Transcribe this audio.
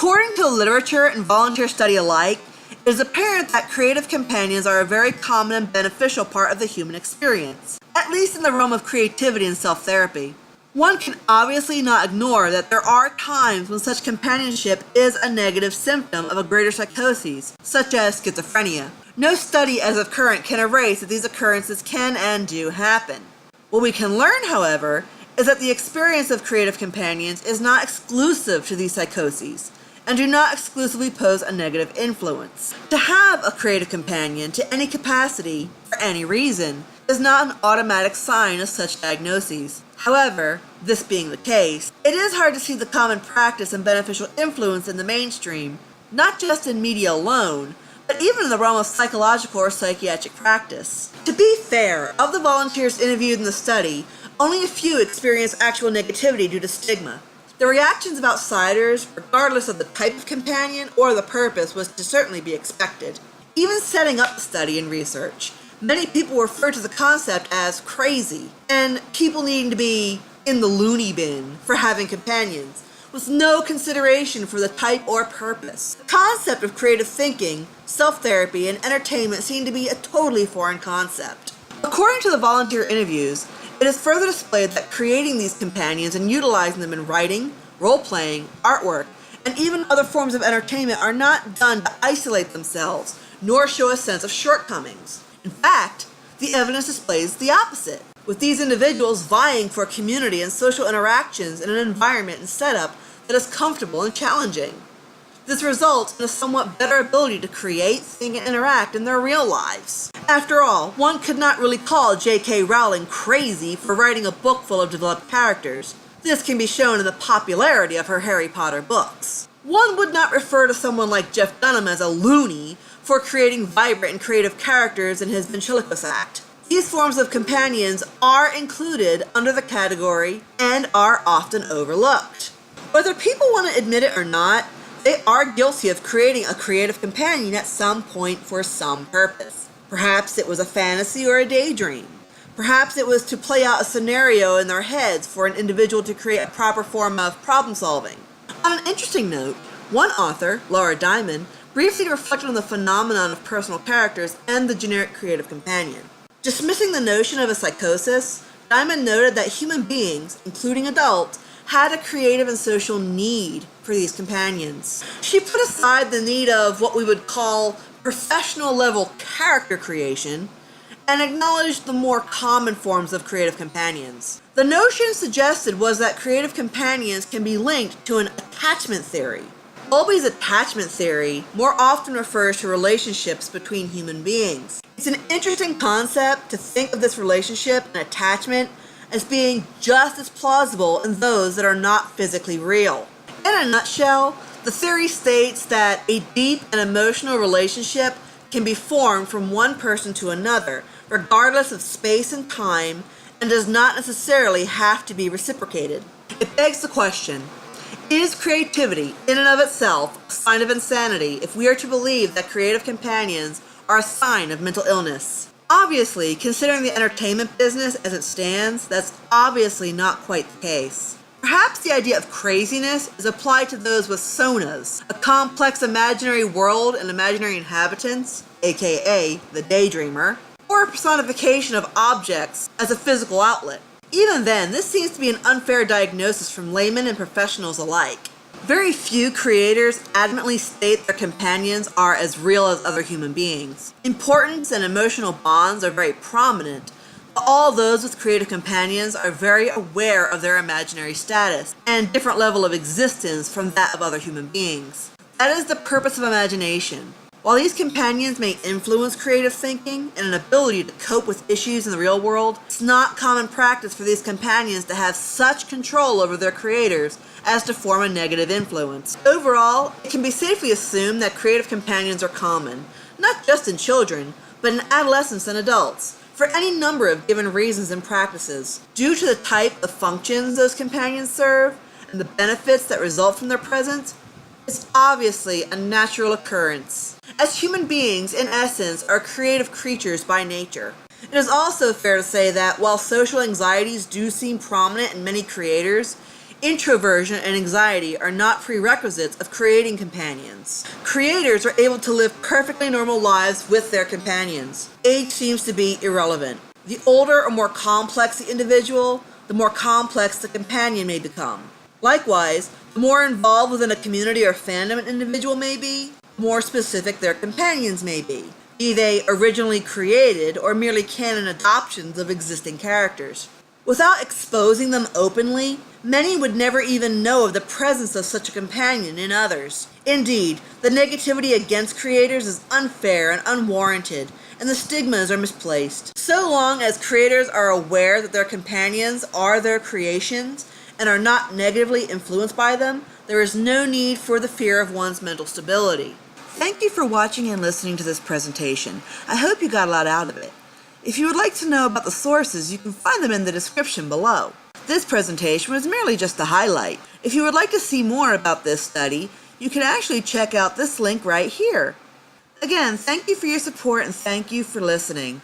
According to literature and volunteer study alike, it is apparent that creative companions are a very common and beneficial part of the human experience, at least in the realm of creativity and self-therapy. One can obviously not ignore that there are times when such companionship is a negative symptom of a greater psychosis, such as schizophrenia. No study as of current can erase that these occurrences can and do happen. What we can learn, however, is that the experience of creative companions is not exclusive to these psychoses, and do not exclusively pose a negative influence. To have a creative companion to any capacity, for any reason, is not an automatic sign of such diagnoses. However, this being the case, it is hard to see the common practice and beneficial influence in the mainstream, not just in media alone, but even in the realm of psychological or psychiatric practice. To be fair, of the volunteers interviewed in the study, only a few experienced actual negativity due to stigma. The reactions of outsiders, regardless of the type of companion or the purpose, was to certainly be expected. Even setting up the study and research, many people refer to the concept as crazy, and people needing to be in the loony bin for having companions, with no consideration for the type or purpose. The concept of creative thinking, self-therapy, and entertainment seemed to be a totally foreign concept. According to the volunteer interviews, it is further displayed that creating these companions and utilizing them in writing, role-playing, artwork, and even other forms of entertainment are not done to isolate themselves, nor show a sense of shortcomings. In fact, the evidence displays the opposite, with these individuals vying for community and social interactions in an environment and setup that is comfortable and challenging. This results in a somewhat better ability to create, think, and interact in their real lives. After all, one could not really call J.K. Rowling crazy for writing a book full of developed characters. This can be shown in the popularity of her Harry Potter books. One would not refer to someone like Jeff Dunham as a loony for creating vibrant and creative characters in his ventriloquist act. These forms of companions are included under the category and are often overlooked. Whether people want to admit it or not, they are guilty of creating a creative companion at some point for some purpose. Perhaps it was a fantasy or a daydream. Perhaps it was to play out a scenario in their heads for an individual to create a proper form of problem solving. On an interesting note, one author, Laura Diamond, briefly reflected on the phenomenon of personal characters and the generic creative companion. Dismissing the notion of a psychosis, Diamond noted that human beings, including adults, had a creative and social need for these companions. She put aside the need of what we would call professional level character creation and acknowledged the more common forms of creative companions. The notion suggested was that creative companions can be linked to an attachment theory. Bowlby's attachment theory more often refers to relationships between human beings. It's an interesting concept to think of this relationship and attachment as being just as plausible in those that are not physically real. In a nutshell, the theory states that a deep and emotional relationship can be formed from one person to another, regardless of space and time, and does not necessarily have to be reciprocated. It begs the question, is creativity, in and of itself, a sign of insanity if we are to believe that creative companions are a sign of mental illness? Obviously, considering the entertainment business as it stands, that's obviously not quite the case. Perhaps the idea of craziness is applied to those with sonas, a complex imaginary world and imaginary inhabitants, aka the daydreamer, or a personification of objects as a physical outlet. Even then, this seems to be an unfair diagnosis from laymen and professionals alike. Very few creators adamantly state their companions are as real as other human beings. Importance and emotional bonds are very prominent, but all those with creative companions are very aware of their imaginary status and different level of existence from that of other human beings. That is the purpose of imagination. While these companions may influence creative thinking and an ability to cope with issues in the real world, it's not common practice for these companions to have such control over their creators as to form a negative influence. Overall, it can be safely assumed that creative companions are common, not just in children, but in adolescents and adults, for any number of given reasons and practices. Due to the type of functions those companions serve and the benefits that result from their presence, it's obviously a natural occurrence. As human beings, in essence, are creative creatures by nature. It is also fair to say that while social anxieties do seem prominent in many creators, Introversion and anxiety are not prerequisites of creating companions. Creators are able to live perfectly normal lives with their companions. Age seems to be irrelevant. The older or more complex the individual, the more complex the companion may become. Likewise, the more involved within a community or fandom an individual may be, the more specific their companions may be they originally created or merely canon adoptions of existing characters. Without exposing them openly, many would never even know of the presence of such a companion in others. Indeed, the negativity against creators is unfair and unwarranted, and the stigmas are misplaced. So long as creators are aware that their companions are their creations and are not negatively influenced by them, there is no need for the fear of one's mental stability. Thank you for watching and listening to this presentation. I hope you got a lot out of it. If you would like to know about the sources, you can find them in the description below. This presentation was merely just a highlight. If you would like to see more about this study, you can actually check out this link right here. Again, thank you for your support and thank you for listening.